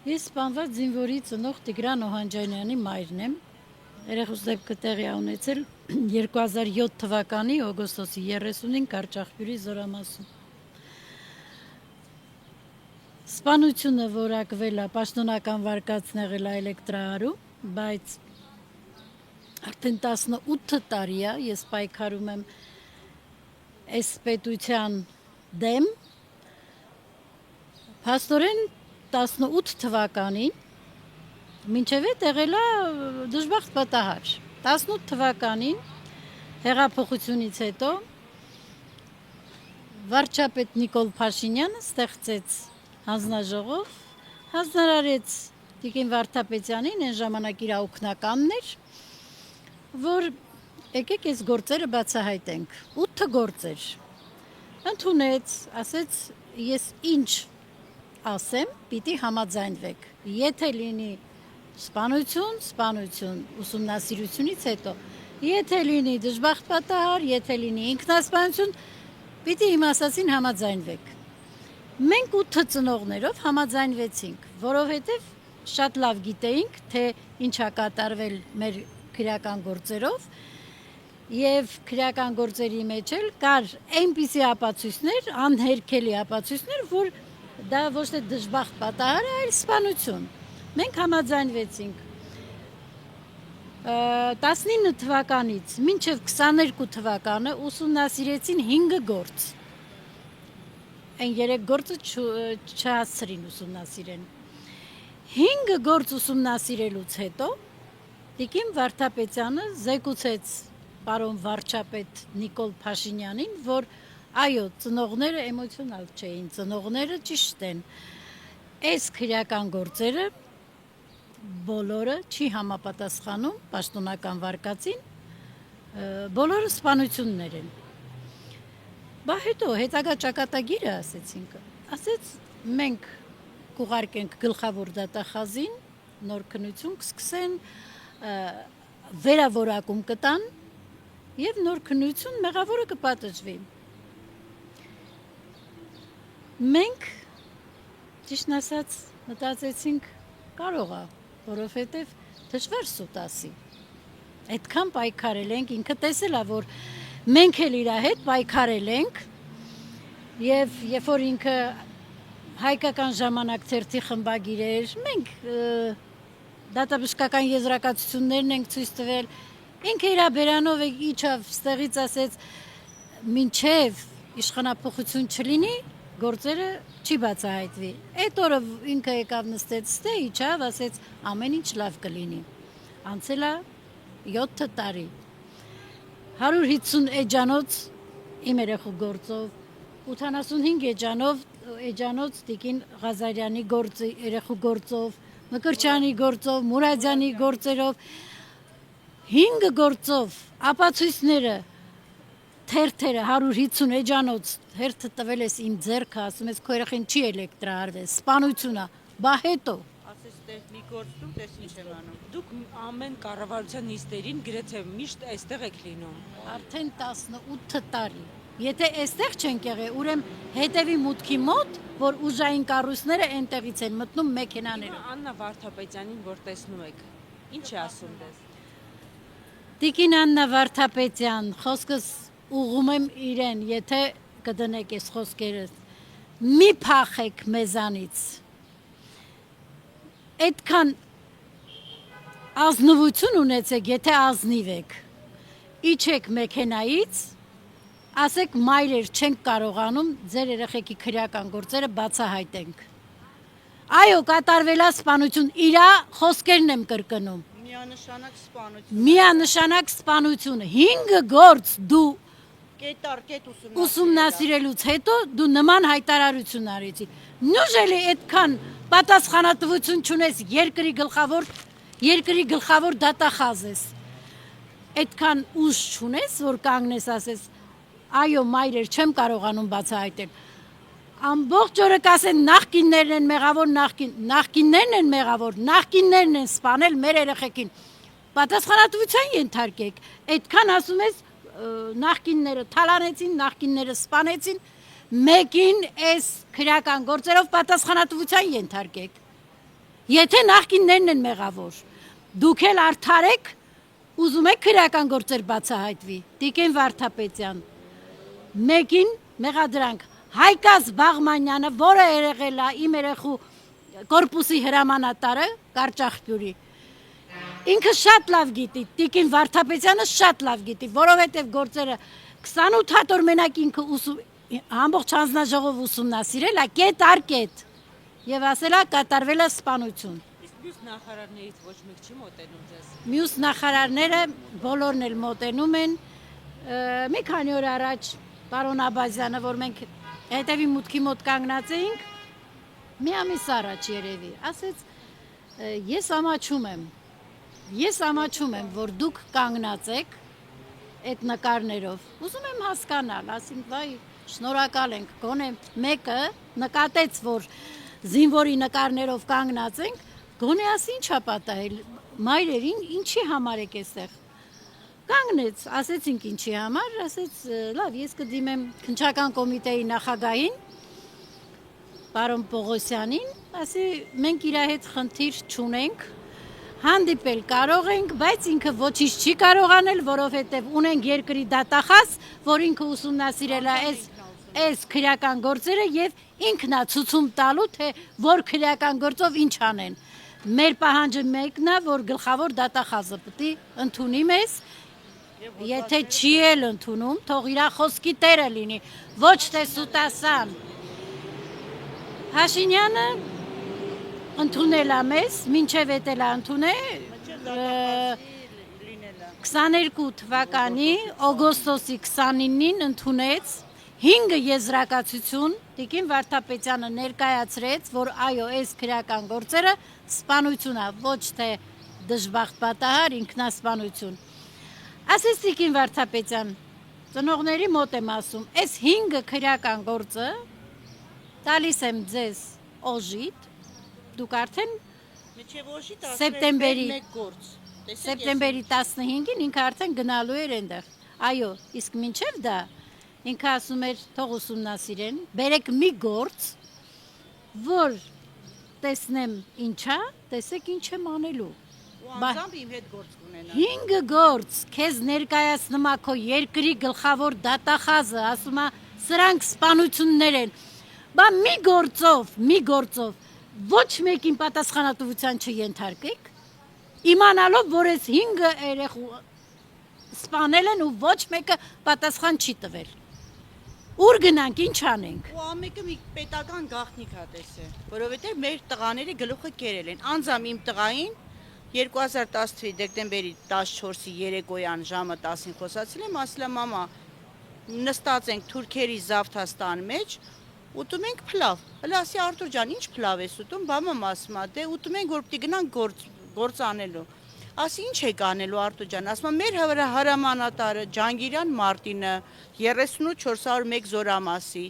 Ես սպանված զինվորի ծնող Տիգրան Օհանջանյանի մայրն եմ։ Երեխուս դեպքը տեղի ա ունեցել 2007 թվականի օգոստոսի 30-ին Կարճախբյուրի Զորամասում։ Սպանությունը որակվել է պաշտոնական վարկածն եղել է էլեկտրահարում, բայց արդեն 18 տարի է ես պայքարում եմ այս պետության դեմ։ Փաստորեն 18 թվականին մինչև այդ եղել է դժբախտ պատահար։ 18 թվականին հեղափոխությունից հետո վարչապետ Նիկոլ Փաշինյանը ստեղծեց հանձնաժողով, հանձնարարեց Տիկին Վարդապետյանին, այն ժամանակ իր օգնականն էր, որ եկեք այս գործերը բացահայտենք։ 8 գործեր ընդունեց, ասեց ես ինչ ասեմ, պիտի համաձայնվեք։ Եթե լինի սպանություն, ուսումնասիրությունից հետո, եթե լինի դժբախտ պատահար, եթե լինի ինքնասպանություն, պիտի իմ ասածին համաձայնվեք։ Մենք 8 ծնողներով համաձայնվեցինք, որովհետև շատ լավ գիտեինք, թե ինչա կատարվել մեր քրեական գործերով, եւ քրեական գործերի մեջ էլ կար այնպիսի ապացույցներ, անհերքելի ապացույցներ, որ դա ոչ թե դժբախտ պատահար է, այլ սպանություն։ Մենք համաձայնվեցինք 19 թվականից մինչև 22 թվականը ուսումնասիրեցին 5 գործ։ Այն 3 գործը չհասցրին ուսումնասիրեն։ 5 գործ ուսումնասիրելուց հետո Տիկին Վարդապետյանը զեկուցեց պարոն վարչապետ Նիկոլ Փաշինյանին, որ այո, ծնողները էմոցիոնալ չէին, ծնողները ճիշտ են։ Այս քրեական գործերը բոլորը չի համապատասխանում պաշտոնական վարկածին, բոլորը սպանություններ են։ Բա հետո հետագա ճակատագիրը ասեց մենք կուղարկենք գլխավոր դատախազին, նոր քննություն կսկսեն, վերավորակում կտան եւ նոր քննություն մեղավորը կպատժվի։ Մենք ճիշտն ասած մտածեցինք կարող է, որովհետև դժվար սուտ ասի։ Այդքան պայքարել ենք, ինքը տեսել է, որ մենք էլ իր հետ պայքարել ենք եւ երբ որ ինքը հայկական ժամանակ թերթի խմբագիր էր, մենք դատաբժշկական եզրակացություններն ենք ցույց տվել, ինքը իր բերանով իջավ, ստեղից ասեց մինչև իշխանապողություն չլինի, գործերը չի բացահայտվի։ Այդ օրը ինքը եկավ նստեց ստե, իջավ, ասեց ամեն ինչ լավ կլինի։ Անցել է 7 տարի։ 150 էջանոց իմ երեխու գործով, 85 էջանոց Տիկին Ղազարյանի երեխու գործով, Մկրտչյանի գործով, Մուրադյանի գործերով, 5 գործով ապացույցները թերթերը 150 էջանոց հերթը տվել ես իմ ձեռքը, ասում ես քո երեխին չի էլեկտրահարվել, սպանություն է, բա հետո ասես տես մի գործ դու տես ինչ եմ անում։ Դուք ամեն կառավարության նիստերին գրեթե միշտ այստեղ եք լինում։ Արդեն 18 տարի։ Եթե այստեղ չենք եղել, ուրեմն հետևի մուտքի մոտ, որ ուժային կառույցները այնտեղից են մտնում մեքենաներով։ Աննա Վարդապետյանին որ տեսնում եք, ինչ է ասում դες։ Տիկին Աննա Վարդապետյան, խոսքս ուղում եմ իրեն, եթե կդնեք այս խոսքերը, մի փախեք մեզանից, այդքան ազնվություն ունեցեք, եթե ազնիվ եք, իջեք մեքենայից, ասեք մայրեր չենք կարողանում ձեր երեխեքի քրեական գործերը բացահայտենք։ Այո, կատարվելա սպանություն, իրա խոսքերն եմ կրկնում։ Միանշանակ սպանությունը, 5 գործ դու ուսումնասիրելուց հետո դու նման հայտարարություն արեցի։ Նույնիսկ այդքան պատասխանատվություն չունես երկրի գլխավոր դատախազ ես։ Այդքան ուժ չունես, որ կանգնես ասես, այո, մայրեր չեմ կարողանում բացահայտել։ Ամբողջ օրը կասեն նախկիններն են մեղավոր, նախկիններն են մեղավոր, նախկիններն են սպանել մեր երեխեքին։ Պատասխանատվության ենթարկեք։ Այդքան ասում ես նախկինները թալանեցին, նախկինները սպանեցին, մեկին այս քրեական գործերով պատասխանատվության ենթարկեք։ Եթե նախկիններն են մեղավոր, դուք էլ արդար եք, ուզում եք քրեական գործեր բացահայտվի։ Տիկին Վարդապետյան, մեկին մեղադրանք Հայկազ Բաղմանյանը, որը եղել է իմ երեխու կորպուսի հրամանատարը, Կարճախտյուրի, ինքը շատ լավ գիտի, Տիկին Վարդապետյանը շատ լավ գիտի, որովհետև գործերը 28 հատ օր մենակ ինքը ամբողջ հանձնաժողով ուսումնասիրել է կետ առ կետ եւ ասել է կատարվել է սպանություն։ Իսկ մյուս նախարարներից ոչ մեկ չի մոտենում ձեզ։ Մյուս նախարարները բոլորն էլ մոտենում են։ Մի քանի օր առաջ պարոն Աբազյանը, որ մենք հետևի մուտքի մոտ կանգնած էինք, մի ամիս առաջ երևի, ասեց ես ամաչում եմ, որ դուք կանգնած եք այդ նկարներով։ Ուզում եմ հասկանալ, ասենք վայ, շնորհակալ ենք, գոնե մեկը նկատեց, որ զինվորի նկարներով կանգնած ենք, գոնե ասի ինչա պատահել, մայրերին ինչի համար եք այստեղ։ Կանգնեց, ասեցինք ինչի համար, ասեց լավ, ես կդիմեմ քննչական կոմիտեի նախագահին, պարոն Պողոսյանին, ասի մենք իր հետ խնդիր չունենք, հանդիպել կարող ենք, բայց ինքը ոչինչ չի կարող անել, որովհետև ունենք երկրի դատախազ, որ ինքը ուսումնասիրել է այս քրեական գործերը եւ ինքն է ցուցում տալու, թե որ քրեական գործով ինչ անեն։ Մեր պահանջը մեկն է, որ գլխավոր դատախազը պետք է ընդունի մեզ, եթե չի էլ ընդունում, թող իր խոսքի տերը լինի, ոչ թե սուտասան։ Հաշինյանը ընդունել է մեզ, մինչև էտել է ընդունել 22 թվականի օգոստոսի 29-ին ընդունեց 5 եզրակացություն, Տիկին Վարդապետյանը ներկայացրեց, որ այո, այս քրեական գործերը սպանություն է, ոչ թե դժբախտ պատահար ինքնասպանություն։ Ասես Տիկին Վարդապետյան, ծնողների մոտ եմ ասում, այս 5 քրեական գործը տալիս եմ ձեզ օժիտ, դուք արդեն սեպտեմբերի 15-ին ինքը արդեն գնալու էր այնտեղ։ Այո, իսկ մինչև դա ինքը ասում էր թող ուսումնասիրեն, բերեք մի գործ, որ տեսնեմ ինչա, տեսեք ինչ եմ անելու։ Անձամբ իմ հետ գործ կունենա։ 5 գործ, քեզ ներկայացնում է քո երկրի գլխավոր դատախազը, ասում է սրանք սպանություններ են։ Բա մի գործով ոչ մեկին պատասխանատվության չենթարկեք, իմանալով, որ այս 5 երեխու սպանել են ու ոչ մեկը պատասխան չի տվել։ Ուր գնանք, ինչ անենք։ Ու ամեկը մի պետական գաղտնիք է տեսել, որովհետև մեր տղաների գլուխը կերել են։ Անձամ իմ տղային 2010 թվականի դեկտեմբերի 14-ի երեկոյան ժամը 10-ին խոսացել եմ, ասել եմ մամա, նստած ենք թուրքերի Զավթաստան մեջ, ուտում ենք փլավ։ Հələ ասի Արտուր ջան, ինչ փլավ ես ուտում, բա մամա ասում է, դե ուտում ենք, որ պիտի գնանք գործ անելու։ Ասի ինչ եք անելու Արտուր ջան, ասում է մեր հրամանատարը Ջանգիրյան Մարտինը 38401 Զորամասի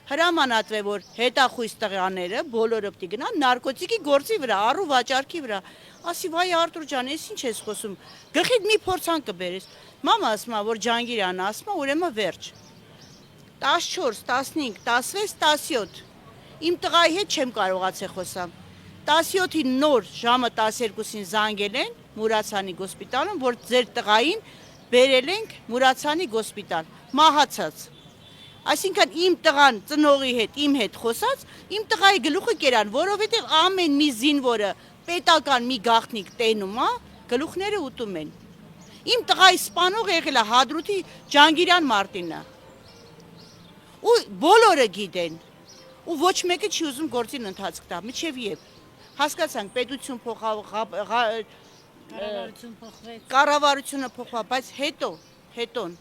հրամանատվ է, որ հետախույս տղաները բոլորը պիտի գնան նարկոտիկի գործի վրա, առու վաճառքի վրա։ Ասի վայ Արտուր ջան, ես ինչ ես խոսում, գլխիդ մի փորձան կբերես։ Մամա ասում է, որ Ջանգիրյանը ասում է, ուրեմն վերջ։ 14, 15, 16, 17։ Իմ տղայի հետ չեմ կարողացել խոսամ։ 17-ին նոր ժամը 12-ին զանգել են Մուրացանի գոսպիտալում, որ ձեր տղային բերել ենք Մուրացանի գոսպիտալ, մահացած։ Այսինքն իմ տղան ծնողի հետ, իմ հետ խոսած, իմ տղայի գլուխը կերան, որովհետև ամեն մի զինվորը պետական մի գաղտնիք տենում է, գլուխները ուտում են։ Իմ տղայի սպանող եղել է Հադրութի Ջանգիրյան Մարտինը։ Ու բոլորը գիտեն։ Ու ոչ մեկը չի ուզում գործին ընթացք տա, միջև երբ։ Հասկացանք, պետություն Կառավարություն փոխվեց։ կառավարությունը փոխվա, բայց հետոն